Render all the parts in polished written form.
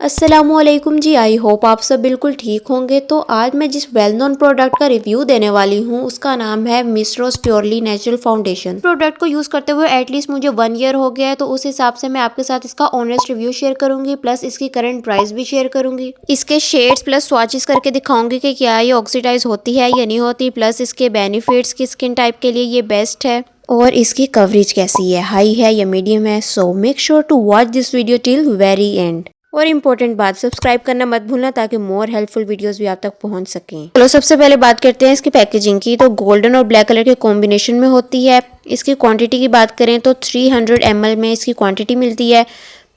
अस्सलामुअलैकुम जी। I hope आप सब बिल्कुल ठीक होंगे। तो आज मैं जिस वेल नोन प्रोडक्ट का रिव्यू देने वाली हूँ उसका नाम है मिस रोज प्योरली नेचुरल फाउंडेशन। प्रोडक्ट को यूज करते हुए एटलीस्ट मुझे 1 ईयर हो गया है, तो उस हिसाब से मैं आपके साथ इसका ऑनेस्ट रिव्यू शेयर करूंगी, प्लस इसकी करंट प्राइस भी शेयर करूंगी। इसके शेड्स प्लस स्वाचेस करके दिखाऊंगी कि क्या ये ऑक्सीडाइज होती है या नहीं होती, प्लस इसके बेनिफिट्स की स्किन टाइप के लिए ये बेस्ट है और इसकी कवरेज कैसी है, हाई है या मीडियम है। So make sure to watch this video till very end. और इम्पोर्टेंट बात, सब्सक्राइब करना मत भूलना ताकि मोर हेल्पफुल वीडियोस भी आप तक पहुंच सकें। चलो सबसे पहले बात करते हैं इसकी पैकेजिंग की। तो गोल्डन और ब्लैक कलर के कॉम्बिनेशन में होती है। इसकी क्वांटिटी की बात करें तो 300 ml में इसकी क्वांटिटी मिलती है।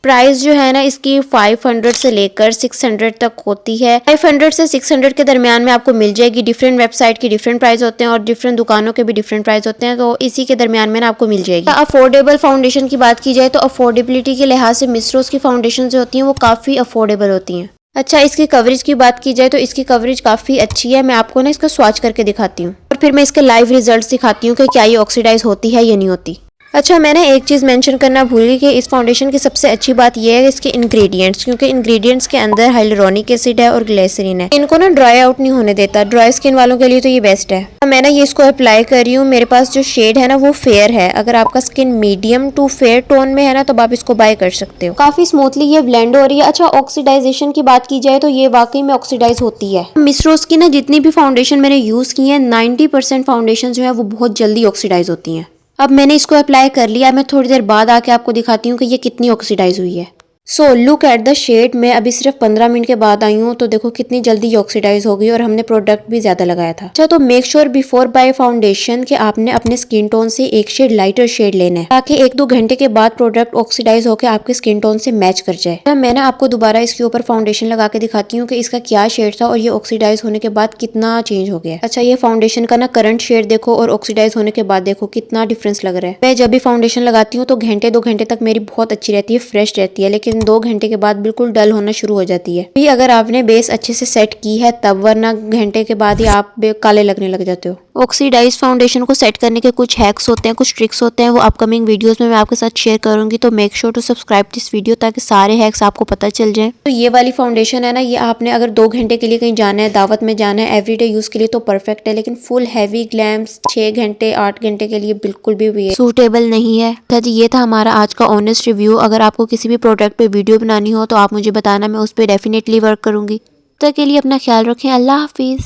प्राइस जो है ना इसकी 500 से लेकर 600 तक होती है। 500 से 600 के दरमियान में आपको मिल जाएगी। डिफरेंट वेबसाइट की डिफरेंट प्राइस होते हैं और डिफरेंट दुकानों के भी डिफरेंट प्राइस होते हैं, तो इसी के दरमियान में ना आपको मिल जाएगी। अफोर्डेबल फाउंडेशन की बात की जाए तो अफोर्डेबिलिटी के लिहाज से मिस रोज की फाउंडेशन जो होती हैं वो काफ़ी अफोर्डेबल होती हैं। अच्छा, इसकी कवरेज की बात की जाए तो इसकी कवरेज काफ़ी अच्छी है। मैं आपको ना इसका स्वाच करके दिखाती हूँ और फिर मैं इसके लाइव रिजल्ट दिखाती हूँ कि क्या ये ऑक्सीडाइज होती है या नहीं होती। अच्छा, मैंने एक चीज़ मेंशन करना भूल गई कि इस फाउंडेशन की सबसे अच्छी बात यह है इसके इंग्रेडिएंट्स, क्योंकि इंग्रेडिएंट्स के अंदर हाइलुरोनिक एसिड है और ग्लिसरीन है। इनको ना ड्राई आउट नहीं होने देता। ड्राई स्किन वालों के लिए तो ये बेस्ट है। मैं ना ये इसको अप्लाई कर रही हूँ। मेरे पास जो शेड है ना वो फेयर है। अगर आपका skin medium to fair tone में है ना तो आप इसको बाय कर सकते हो। काफ़ी स्मूथली ये ब्लेंड हो रही है। अच्छा, ऑक्सीडाइजेशन की बात की जाए तो ये वाकई में ऑक्सीडाइज होती है। मिस रोज की ना जितनी भी फाउंडेशन मैंने यूज़ की है 90% फाउंडेशन जो है वो बहुत जल्दी ऑक्सीडाइज होती हैं। अब मैंने इसको अप्लाई कर लिया। मैं थोड़ी देर बाद आके आपको दिखाती हूँ कि ये कितनी ऑक्सीडाइज हुई है। So look at the shade. मैं अभी सिर्फ 15 मिनट के बाद आई हूँ, तो देखो कितनी जल्दी ये ऑक्सीडाइज हो गई और हमने प्रोडक्ट भी ज्यादा लगाया था। अच्छा, तो make sure before buy foundation कि आपने अपने स्किन टोन से एक शेड लाइटर शेड लेना है, ताकि 1-2 घंटे के बाद प्रोडक्ट ऑक्सीडाइज होकर आपके स्किन टोन से मैच कर जाए। तो मैं ना आपको दोबारा इसके ऊपर फाउंडेशन लगा के दिखाती हूँ कि इसका क्या शेड था और ये ऑक्सीडाइज होने के बाद कितना चेंज हो गया। अच्छा, ये फाउंडेशन का ना करंट शेड देखो और ऑक्सीडाइज होने के बाद देखो कितना डिफरेंस लग रहा है। मैं जब भी फाउंडेशन लगाती हूँ तो 1-2 घंटे तक मेरी बहुत अच्छी रहती है, फ्रेश रहती है, लेकिन 2 घंटे के बाद बिल्कुल डल होना शुरू हो जाती है। भी अगर आपने बेस अच्छे से सेट की है तब, वरना घंटे के बाद ही आप काले लगने लग जाते हो। ऑक्सीडाइज फाउंडेशन को सेट करने के कुछ हैक्स होते हैं, कुछ ट्रिक्स होते हैं, वो अपकमिंग वीडियोस में मैं आपके साथ शेयर करूंगी। तो make sure to subscribe this video ताकि सारे हैक्स आपको पता चल जाए। तो ये वाली फाउंडेशन है ना, ये आपने अगर 2 घंटे के लिए कहीं जाना है, दावत में जाना है, एवरीडे यूज के लिए तो परफेक्ट है, लेकिन फुल हैवी ग्लैम्स 6 घंटे 8 घंटे के लिए बिल्कुल भी सूटेबल नहीं है। तो ये था हमारा आज का ऑनेस्ट रिव्यू। अगर आपको किसी भी प्रोडक्ट पे वीडियो बनानी हो तो आप मुझे बताना, मैं उस पर डेफिनेटली वर्क करूंगी। तब तक के लिए अपना ख्याल रखें। अल्लाह हाफिज।